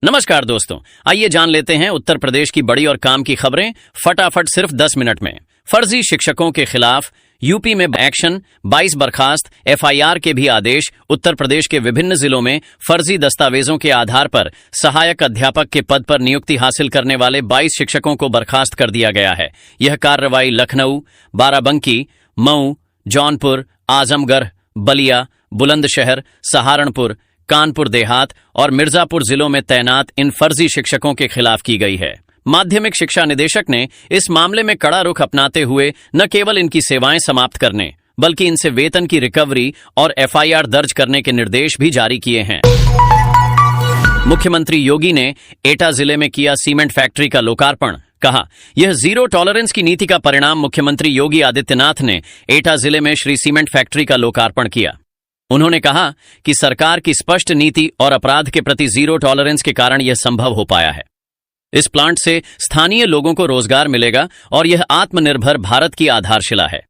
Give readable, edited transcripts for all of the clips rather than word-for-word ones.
नमस्कार दोस्तों, आइए जान लेते हैं उत्तर प्रदेश की बड़ी और काम की खबरें फटाफट सिर्फ 10 मिनट में। फर्जी शिक्षकों के खिलाफ यूपी में एक्शन, 22 बर्खास्त, एफआईआर के भी आदेश। उत्तर प्रदेश के विभिन्न जिलों में फर्जी दस्तावेजों के आधार पर सहायक अध्यापक के पद पर नियुक्ति हासिल करने वाले 22 शिक्षकों को बर्खास्त कर दिया गया है। यह कार्रवाई लखनऊ, बाराबंकी, मऊ, जौनपुर, आजमगढ़, बलिया, बुलंदशहर, सहारनपुर, कानपुर देहात और मिर्जापुर जिलों में तैनात इन फर्जी शिक्षकों के खिलाफ की गई है। माध्यमिक शिक्षा निदेशक ने इस मामले में कड़ा रुख अपनाते हुए न केवल इनकी सेवाएं समाप्त करने बल्कि इनसे वेतन की रिकवरी और एफआईआर दर्ज करने के निर्देश भी जारी किए हैं। मुख्यमंत्री योगी ने एटा जिले में किया सीमेंट फैक्ट्री का लोकार्पण। कहा, यह जीरो टॉलरेंस की नीति का परिणाम। मुख्यमंत्री योगी आदित्यनाथ ने एटा जिले में श्री सीमेंट फैक्ट्री का लोकार्पण किया। उन्होंने कहा कि सरकार की स्पष्ट नीति और अपराध के प्रति जीरो टॉलरेंस के कारण यह संभव हो पाया है। इस प्लांट से स्थानीय लोगों को रोजगार मिलेगा और यह आत्मनिर्भर भारत की आधारशिला है।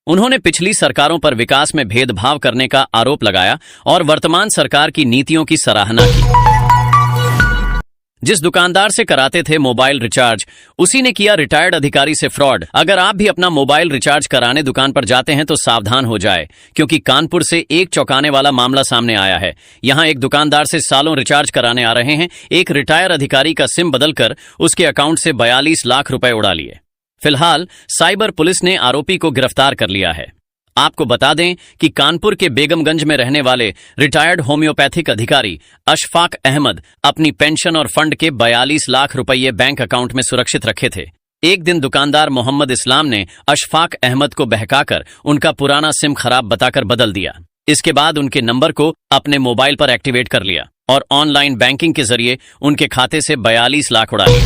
उन्होंने पिछली सरकारों पर विकास में भेदभाव करने का आरोप लगाया और वर्तमान सरकार की नीतियों की सराहना की। जिस दुकानदार से कराते थे मोबाइल रिचार्ज, उसी ने किया रिटायर्ड अधिकारी से फ्रॉड। अगर आप भी अपना मोबाइल रिचार्ज कराने दुकान पर जाते हैं तो सावधान हो जाए, क्योंकि कानपुर से एक चौंकाने वाला मामला सामने आया है। यहां एक दुकानदार से सालों रिचार्ज कराने आ रहे हैं एक रिटायर अधिकारी का सिम बदलकर उसके अकाउंट से 42 लाख रुपए उड़ा लिए। फिलहाल साइबर पुलिस ने आरोपी को गिरफ्तार कर लिया है। आपको बता दें कि कानपुर के बेगमगंज में रहने वाले रिटायर्ड होम्योपैथिक अधिकारी अशफाक अहमद अपनी पेंशन और फंड के 42 लाख रुपये बैंक अकाउंट में सुरक्षित रखे थे। एक दिन दुकानदार मोहम्मद इस्लाम ने अशफाक अहमद को बहकाकर उनका पुराना सिम खराब बताकर बदल दिया। इसके बाद उनके नंबर को अपने मोबाइल पर एक्टिवेट कर लिया और ऑनलाइन बैंकिंग के जरिए उनके खाते से 42 लाख उड़ा लिए।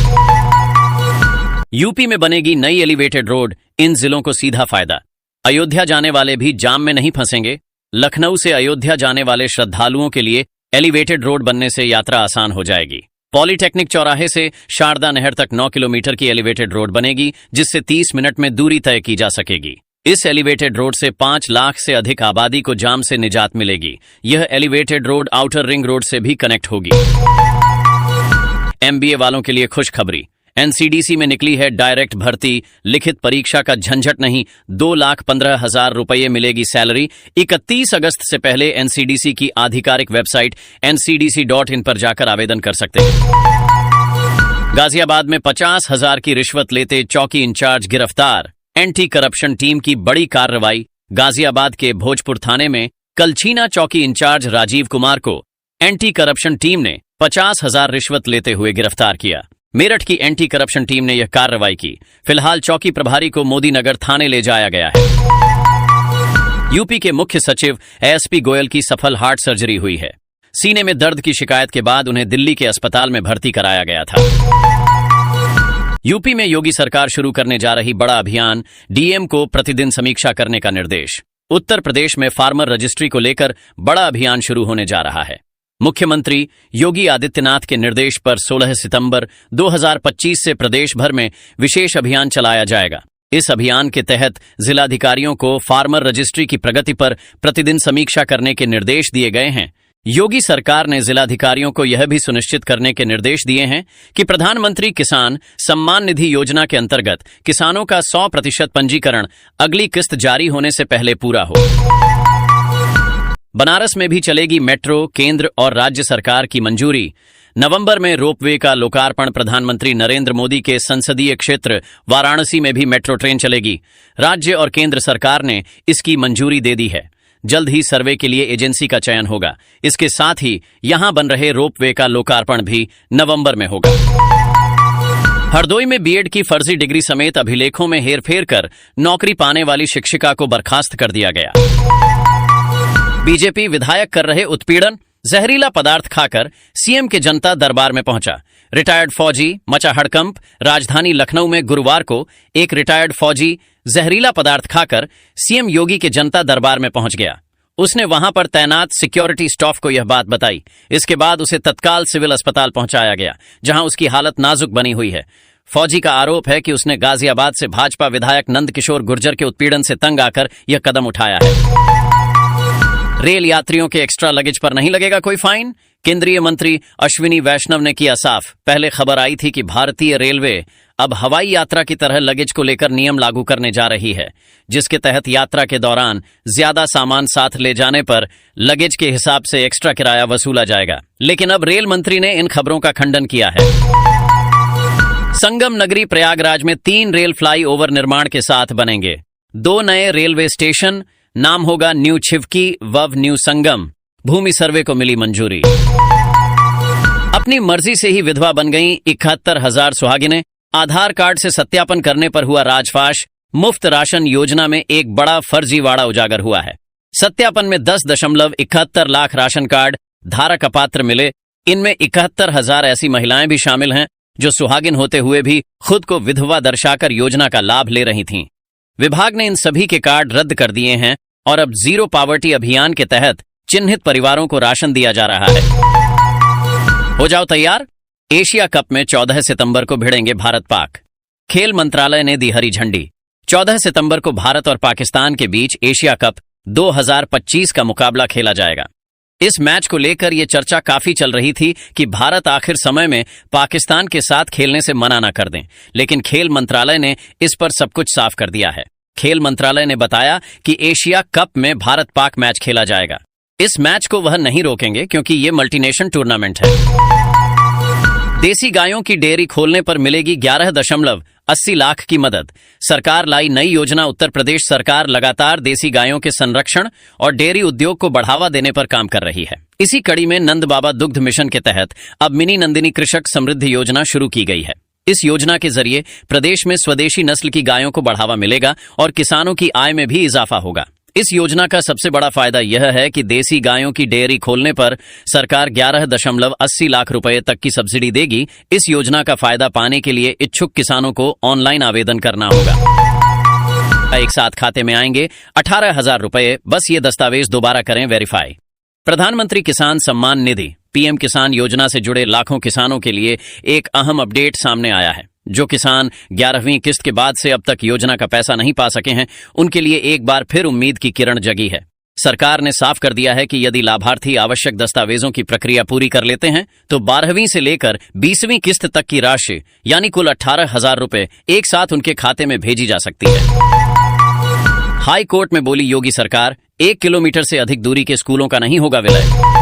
यूपी में बनेगी नई एलिवेटेड रोड, इन जिलों को सीधा फायदा। अयोध्या जाने वाले भी जाम में नहीं फंसेंगे। लखनऊ से अयोध्या जाने वाले श्रद्धालुओं के लिए एलिवेटेड रोड बनने से यात्रा आसान हो जाएगी। पॉलीटेक्निक चौराहे से शारदा नहर तक 9 किलोमीटर की एलिवेटेड रोड बनेगी, जिससे 30 मिनट में दूरी तय की जा सकेगी। इस एलिवेटेड रोड से 5 लाख से अधिक आबादी को जाम से निजात मिलेगी। यह elevated road outer ring road से भी कनेक्ट होगी। एमबीए वालों के लिए खुशखबरी। एनसीडीसी में निकली है डायरेक्ट भर्ती। लिखित परीक्षा का झंझट नहीं, 2,15,000 रुपये मिलेगी सैलरी। 31 अगस्त से पहले एनसीडीसी की आधिकारिक वेबसाइट ncdc.in पर जाकर आवेदन कर सकते हैं। गाजियाबाद में 50,000 की रिश्वत लेते चौकी इंचार्ज गिरफ्तार। एंटी करप्शन टीम की बड़ी कार्रवाई। गाजियाबाद के भोजपुर थाने में कलछीना चौकी इंचार्ज राजीव कुमार को एंटी करप्शन टीम ने 50,000 रिश्वत लेते हुए गिरफ्तार किया। मेरठ की एंटी करप्शन टीम ने यह कार्रवाई की। फिलहाल चौकी प्रभारी को मोदीनगर थाने ले जाया गया है। यूपी के मुख्य सचिव एसपी गोयल की सफल हार्ट सर्जरी हुई है। सीने में दर्द की शिकायत के बाद उन्हें दिल्ली के अस्पताल में भर्ती कराया गया था। यूपी में योगी सरकार शुरू करने जा रही बड़ा अभियान, डीएम को प्रतिदिन समीक्षा करने का निर्देश। उत्तर प्रदेश में फार्मर रजिस्ट्री को लेकर बड़ा अभियान शुरू होने जा रहा है। मुख्यमंत्री योगी आदित्यनाथ के निर्देश पर 16 सितंबर 2025 से प्रदेश भर में विशेष अभियान चलाया जाएगा। इस अभियान के तहत जिलाधिकारियों को फार्मर रजिस्ट्री की प्रगति पर प्रतिदिन समीक्षा करने के निर्देश दिए गए हैं। योगी सरकार ने जिलाधिकारियों को यह भी सुनिश्चित करने के निर्देश दिए हैं कि प्रधानमंत्री किसान सम्मान निधि योजना के अंतर्गत किसानों का 100% पंजीकरण अगली किस्त जारी होने से पहले पूरा हो। बनारस में भी चलेगी मेट्रो, केंद्र और राज्य सरकार की मंजूरी। नवंबर में रोपवे का लोकार्पण। प्रधानमंत्री नरेंद्र मोदी के संसदीय क्षेत्र वाराणसी में भी मेट्रो ट्रेन चलेगी। राज्य और केंद्र सरकार ने इसकी मंजूरी दे दी है। जल्द ही सर्वे के लिए एजेंसी का चयन होगा। इसके साथ ही यहां बन रहे रोपवे का लोकार्पण भी नवंबर में होगा। हरदोई में बीएड की फर्जी डिग्री समेत अभिलेखों में हेरफेर कर नौकरी पाने वाली शिक्षिका को बर्खास्त कर दिया गया। बीजेपी विधायक कर रहे उत्पीड़न। जहरीला पदार्थ खाकर सीएम के जनता दरबार में पहुंचा। रिटायर्ड फौजी मचा हड़कंप। राजधानी लखनऊ में गुरुवार को एक रिटायर्ड फौजी जहरीला पदार्थ खाकर सीएम योगी के जनता दरबार में पहुंच गया। उसने वहां पर तैनात सिक्योरिटी स्टाफ को यह बात बताई। इसके बाद उसे तत्काल सिविल अस्पताल पहुंचाया गया, जहां उसकी हालत नाजुक बनी हुई है। फौजी का आरोप है कि उसने गाजियाबाद से भाजपा विधायक नंद किशोर गुर्जर के उत्पीड़न से तंग आकर यह कदम उठाया है। रेल यात्रियों के एक्स्ट्रा लगेज पर नहीं लगेगा कोई फाइन। केंद्रीय मंत्री अश्विनी वैष्णव ने किया साफ, पहले खबर आई थी कि भारतीय रेलवे अब हवाई यात्रा की तरह लगेज को लेकर नियम लागू करने जा रही है, जिसके तहत यात्रा के दौरान ज्यादा सामान साथ ले जाने पर लगेज के हिसाब से एक्स्ट्रा किराया वसूला जाएगा। लेकिन अब रेल मंत्री ने इन खबरों का खंडन किया है। संगम नगरी प्रयागराज में 3 रेल फ्लाईओवर निर्माण के साथ बनेंगे। 2 नए रेलवे स्टेशन, नाम होगा न्यू छिवकी व न्यू संगम। भूमि सर्वे को मिली मंजूरी। अपनी मर्जी से ही विधवा बन गईं 71,000 सुहागिनें। आधार कार्ड से सत्यापन करने पर हुआ राजफाश। मुफ्त राशन योजना में एक बड़ा फर्जीवाड़ा उजागर हुआ है। सत्यापन में 10.71 लाख राशन कार्ड धारक अपात्र मिले। इनमें 71,000 ऐसी महिलाएं भी शामिल हैं जो सुहागिन होते हुए भी खुद को विधवा दर्शाकर योजना का लाभ ले रही थीं। विभाग ने इन सभी के कार्ड रद्द कर दिए हैं और अब जीरो पावर्टी अभियान के तहत चिन्हित परिवारों को राशन दिया जा रहा है। हो जाओ तैयार, एशिया कप में 14 सितंबर को भिड़ेंगे भारत पाक। खेल मंत्रालय ने दी हरी झंडी। 14 सितंबर को भारत और पाकिस्तान के बीच एशिया कप 2025 का मुकाबला खेला जाएगा। इस मैच को लेकर यह चर्चा काफी चल रही थी कि भारत आखिर समय में पाकिस्तान के साथ खेलने से मना न कर दें, लेकिन खेल मंत्रालय ने इस पर सब कुछ साफ कर दिया है। खेल मंत्रालय ने बताया कि एशिया कप में भारत पाक मैच खेला जाएगा। इस मैच को वह नहीं रोकेंगे क्योंकि यह मल्टीनेशन टूर्नामेंट है। देसी गायों की डेयरी खोलने पर मिलेगी 11.80 लाख की मदद। सरकार लाई नई योजना। उत्तर प्रदेश सरकार लगातार देसी गायों के संरक्षण और डेयरी उद्योग को बढ़ावा देने पर काम कर रही है। इसी कड़ी में नंद बाबा दुग्ध मिशन के तहत अब मिनी नंदिनी कृषक समृद्धि योजना शुरू की गई है। इस योजना के जरिए प्रदेश में स्वदेशी नस्ल की गायों को बढ़ावा मिलेगा और किसानों की आय में भी इजाफा होगा। इस योजना का सबसे बड़ा फायदा यह है कि देसी गायों की डेयरी खोलने पर सरकार 11.80 लाख रुपए तक की सब्सिडी देगी। इस योजना का फायदा पाने के लिए इच्छुक किसानों को ऑनलाइन आवेदन करना होगा। एक साथ खाते में आएंगे 18,000 रुपए। बस ये दस्तावेज दोबारा करें वेरीफाई। प्रधानमंत्री किसान सम्मान निधि पीएम किसान योजना से जुड़े लाखों किसानों के लिए एक अहम अपडेट सामने आया है। जो किसान 11वीं किस्त के बाद से अब तक योजना का पैसा नहीं पा सके हैं, उनके लिए एक बार फिर उम्मीद की किरण जगी है। सरकार ने साफ कर दिया है कि यदि लाभार्थी आवश्यक दस्तावेजों की प्रक्रिया पूरी कर लेते हैं तो 12वीं से लेकर 20वीं किस्त तक की राशि यानी कुल 18,000 रुपए एक साथ उनके खाते में भेजी जा सकती है। हाई कोर्ट में बोली योगी सरकार, 1 किलोमीटर से अधिक दूरी के स्कूलों का नहीं होगा विलय।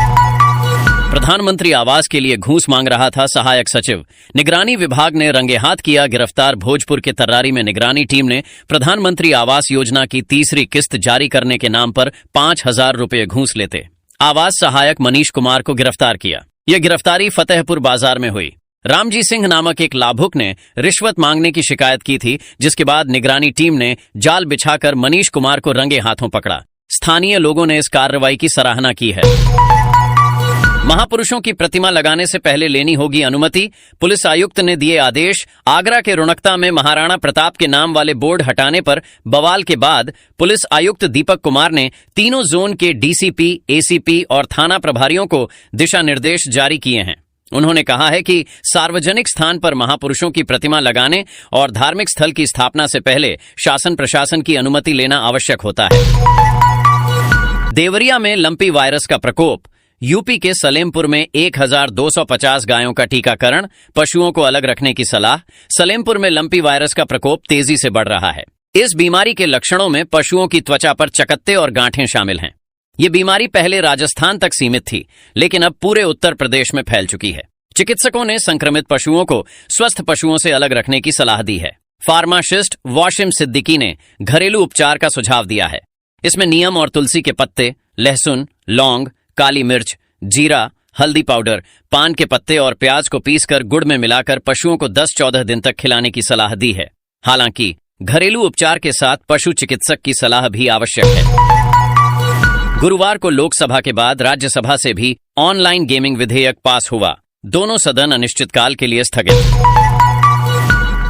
प्रधानमंत्री आवास के लिए घूस मांग रहा था सहायक सचिव। निगरानी विभाग ने रंगे हाथ किया गिरफ्तार। भोजपुर के तर्रारी में निगरानी टीम ने प्रधानमंत्री आवास योजना की तीसरी किस्त जारी करने के नाम पर 5,000 रुपए घूस लेते आवास सहायक मनीष कुमार को गिरफ्तार किया। यह गिरफ्तारी फतेहपुर बाजार में हुई। रामजी सिंह नामक एक लाभुक ने रिश्वत मांगने की शिकायत की थी, जिसके बाद निगरानी टीम ने जाल बिछाकर मनीष कुमार को रंगे हाथों पकड़ा। स्थानीय लोगों ने इस कार्रवाई की सराहना की है। महापुरुषों की प्रतिमा लगाने से पहले लेनी होगी अनुमति। पुलिस आयुक्त ने दिए आदेश। आगरा के रुणकता में महाराणा प्रताप के नाम वाले बोर्ड हटाने पर बवाल के बाद पुलिस आयुक्त दीपक कुमार ने तीनों जोन के डीसीपी, एसीपी और थाना प्रभारियों को दिशा निर्देश जारी किए हैं। उन्होंने कहा है कि सार्वजनिक स्थान पर महापुरुषों की प्रतिमा लगाने और धार्मिक स्थल की स्थापना से पहले शासन प्रशासन की अनुमति लेना आवश्यक होता है। देवरिया में लंपी वायरस का प्रकोप। यूपी के सलेमपुर में 1,250 गायों का टीकाकरण। पशुओं को अलग रखने की सलाह। सलेमपुर में लंपी वायरस का प्रकोप तेजी से बढ़ रहा है। इस बीमारी के लक्षणों में पशुओं की त्वचा पर चकत्ते और गांठें शामिल हैं। ये बीमारी पहले राजस्थान तक सीमित थी, लेकिन अब पूरे उत्तर प्रदेश में फैल चुकी है। चिकित्सकों ने संक्रमित पशुओं को स्वस्थ पशुओं से अलग रखने की सलाह दी है। फार्मासिस्ट वाशिम सिद्दीकी ने घरेलू उपचार का सुझाव दिया है। इसमें नीम और तुलसी के पत्ते, लहसुन, लौंग, काली मिर्च, जीरा, हल्दी पाउडर, पान के पत्ते और प्याज को पीसकर गुड़ में मिलाकर पशुओं को 10-14 दिन तक खिलाने की सलाह दी है। हालांकि घरेलू उपचार के साथ पशु चिकित्सक की सलाह भी आवश्यक है। गुरुवार को लोकसभा के बाद राज्यसभा से भी ऑनलाइन गेमिंग विधेयक पास हुआ। दोनों सदन अनिश्चितकाल के लिए स्थगित।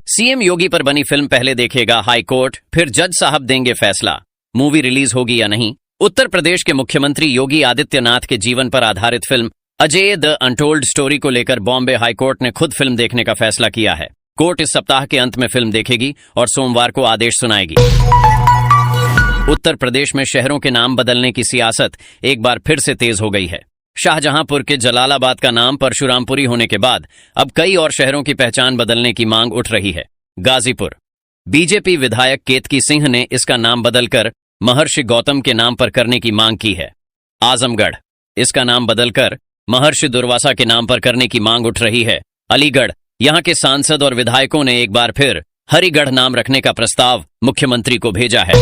सीएम योगी पर बनी फिल्म पहले देखेगा हाई कोर्ट, फिर जज साहब देंगे फैसला। मूवी रिलीज होगी या नहीं। उत्तर प्रदेश के मुख्यमंत्री योगी आदित्यनाथ के जीवन पर आधारित film Ajay the untold story को लेकर बॉम्बे हाईकोर्ट ने खुद फिल्म देखने का फैसला किया है। कोर्ट इस सप्ताह के अंत में फिल्म देखेगी और सोमवार को आदेश सुनाएगी। उत्तर प्रदेश में शहरों के नाम बदलने की सियासत एक बार फिर से तेज हो गई है। शाहजहांपुर के जलालाबाद का नाम परशुरामपुरी होने के बाद अब कई और शहरों की पहचान बदलने की मांग उठ रही है। गाजीपुर, बीजेपी विधायक केतकी सिंह ने इसका नाम बदलकर महर्षि गौतम के नाम पर करने की मांग की है। आजमगढ़, इसका नाम बदलकर महर्षि दुर्वासा के नाम पर करने की मांग उठ रही है। अलीगढ़, यहां के सांसद और विधायकों ने एक बार फिर हरिगढ़ नाम रखने का प्रस्ताव मुख्यमंत्री को भेजा है।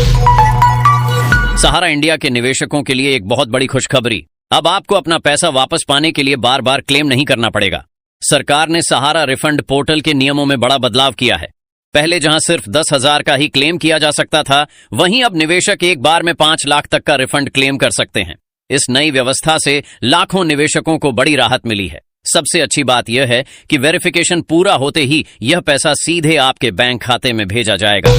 सहारा इंडिया के निवेशकों के लिए एक बहुत बड़ी खुशखबरी, अब आपको अपना पैसा वापस पाने के लिए बार बार क्लेम नहीं करना पड़ेगा। सरकार ने सहारा रिफंड पोर्टल के नियमों में बड़ा बदलाव किया है। पहले जहां सिर्फ 10,000 का ही क्लेम किया जा सकता था, वहीं अब निवेशक एक बार में 5 लाख तक का रिफंड क्लेम कर सकते हैं। इस नई व्यवस्था से लाखों निवेशकों को बड़ी राहत मिली है। सबसे अच्छी बात यह है कि वेरिफिकेशन पूरा होते ही यह पैसा सीधे आपके बैंक खाते में भेजा जाएगा।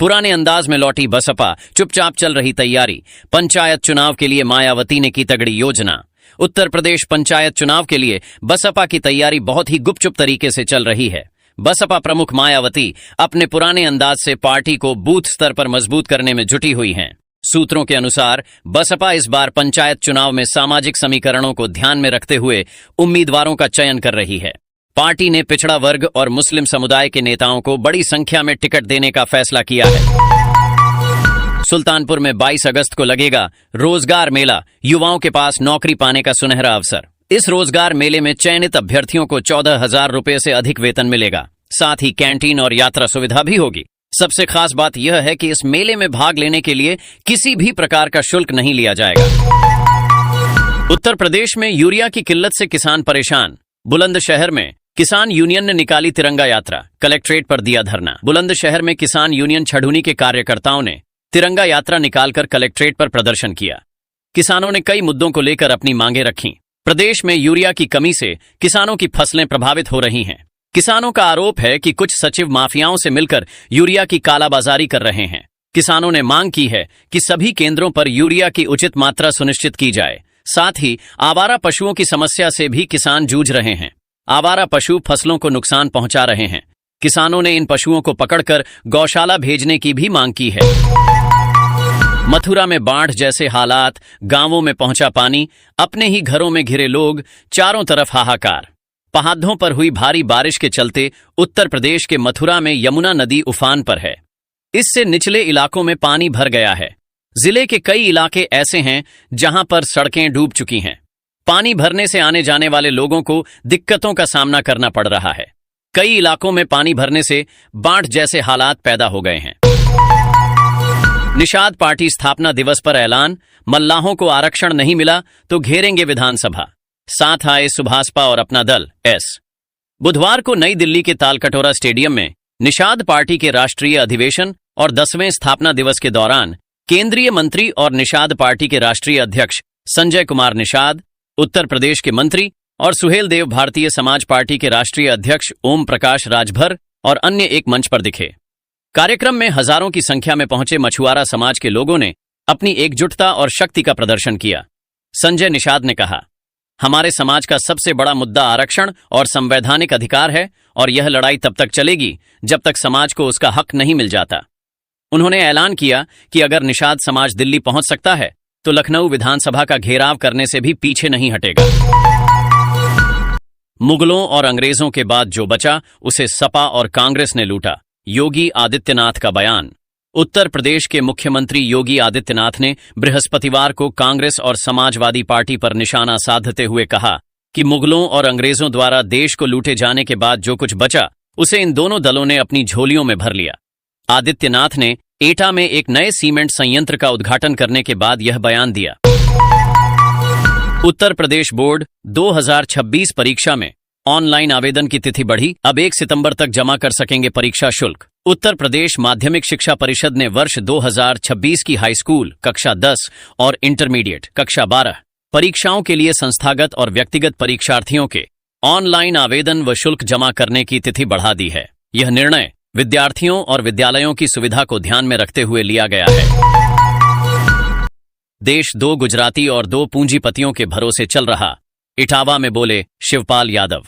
पुराने अंदाज में लौटी बसपा, चुपचाप चल रही तैयारी। पंचायत चुनाव के लिए मायावती ने की तगड़ी योजना। उत्तर प्रदेश पंचायत चुनाव के लिए बसपा की तैयारी बहुत ही गुपचुप तरीके से चल रही है। बसपा प्रमुख मायावती अपने पुराने अंदाज से पार्टी को बूथ स्तर पर मजबूत करने में जुटी हुई हैं। सूत्रों के अनुसार बसपा इस बार पंचायत चुनाव में सामाजिक समीकरणों को ध्यान में रखते हुए उम्मीदवारों का चयन कर रही है। पार्टी ने पिछड़ा वर्ग और मुस्लिम समुदाय के नेताओं को बड़ी संख्या में टिकट देने का फैसला किया है। सुल्तानपुर में 22 अगस्त को लगेगा रोजगार मेला, युवाओं के पास नौकरी पाने का सुनहरा अवसर। इस रोजगार मेले में चयनित अभ्यर्थियों को 14,000 रुपए से अधिक वेतन मिलेगा। साथ ही कैंटीन और यात्रा सुविधा भी होगी। सबसे खास बात यह है कि इस मेले में भाग लेने के लिए किसी भी प्रकार का शुल्क नहीं लिया जाएगा। उत्तर प्रदेश में यूरिया की किल्लत से किसान परेशान। बुलंदशहर में किसान यूनियन ने निकाली तिरंगा यात्रा, कलेक्ट्रेट पर दिया धरना। बुलंदशहर में किसान यूनियन छढ़ुनी के कार्यकर्ताओं ने तिरंगा यात्रा निकालकर कलेक्ट्रेट पर प्रदर्शन किया। किसानों ने कई मुद्दों को लेकर अपनी मांगें रखीं। प्रदेश में यूरिया की कमी से किसानों की फसलें प्रभावित हो रही हैं। किसानों का आरोप है कि कुछ सचिव माफियाओं से मिलकर यूरिया की कालाबाजारी कर रहे हैं। किसानों ने मांग की है कि सभी केंद्रों पर यूरिया की उचित मात्रा सुनिश्चित की जाए। साथ ही आवारा पशुओं की समस्या से भी किसान जूझ रहे हैं। आवारा पशु फसलों को नुकसान पहुंचा रहे हैं। किसानों ने इन पशुओं को पकड़कर गौशाला भेजने की भी मांग की है। मथुरा में बाढ़ जैसे हालात, गांवों में पहुंचा पानी, अपने ही घरों में घिरे लोग, चारों तरफ हाहाकार। पहाड़ों पर हुई भारी बारिश के चलते उत्तर प्रदेश के मथुरा में यमुना नदी उफान पर है। इससे निचले इलाकों में पानी भर गया है। जिले के कई इलाके ऐसे हैं जहां पर सड़कें डूब चुकी हैं। पानी भरने से आने जाने वाले लोगों को दिक्कतों का सामना करना पड़ रहा है। कई इलाकों में पानी भरने से बाढ़ जैसे हालात पैदा हो गए हैं। निषाद पार्टी स्थापना दिवस पर ऐलान, मल्लाहों को आरक्षण नहीं मिला तो घेरेंगे विधानसभा। साथ आए सुभाषपा और अपना दल एस। बुधवार को नई दिल्ली के तालकटोरा स्टेडियम में निषाद पार्टी के राष्ट्रीय अधिवेशन और 10वें स्थापना दिवस के दौरान केंद्रीय मंत्री और निषाद पार्टी के राष्ट्रीय अध्यक्ष संजय कुमार निषाद, उत्तर प्रदेश के मंत्री और सुहेल देव भारतीय समाज पार्टी के राष्ट्रीय अध्यक्ष ओम प्रकाश राजभर और अन्य एक मंच पर दिखे। कार्यक्रम में हजारों की संख्या में पहुंचे मछुआरा समाज के लोगों ने अपनी एकजुटता और शक्ति का प्रदर्शन किया। संजय निषाद ने कहा, हमारे समाज का सबसे बड़ा मुद्दा आरक्षण और संवैधानिक अधिकार है और यह लड़ाई तब तक चलेगी जब तक समाज को उसका हक नहीं मिल जाता। उन्होंने ऐलान किया कि अगर निषाद समाज दिल्ली पहुंच सकता है तो लखनऊ विधानसभा का घेराव करने से भी पीछे नहीं हटेगा। मुगलों और अंग्रेजों के बाद जो बचा उसे सपा और कांग्रेस ने लूटा, योगी आदित्यनाथ का बयान। उत्तर प्रदेश के मुख्यमंत्री योगी आदित्यनाथ ने बृहस्पतिवार को कांग्रेस और समाजवादी पार्टी पर निशाना साधते हुए कहा कि मुगलों और अंग्रेजों द्वारा देश को लूटे जाने के बाद जो कुछ बचा उसे इन दोनों दलों ने अपनी झोलियों में भर लिया। आदित्यनाथ ने एटा में एक नए सीमेंट संयंत्र का उद्घाटन करने के बाद यह बयान दिया। उत्तर प्रदेश बोर्ड 2026 परीक्षा में ऑनलाइन आवेदन की तिथि बढ़ी, अब 1 सितंबर तक जमा कर सकेंगे परीक्षा शुल्क। उत्तर प्रदेश माध्यमिक शिक्षा परिषद ने वर्ष 2026 की हाई स्कूल कक्षा 10 और इंटरमीडिएट कक्षा 12 परीक्षाओं के लिए संस्थागत और व्यक्तिगत परीक्षार्थियों के ऑनलाइन आवेदन व शुल्क जमा करने की तिथि बढ़ा दी है। यह निर्णय विद्यार्थियों और विद्यालयों की सुविधा को ध्यान में रखते हुए लिया गया है। देश 2 गुजराती और 2 पूंजीपतियों के भरोसे चल रहा, इटावा में बोले शिवपाल यादव।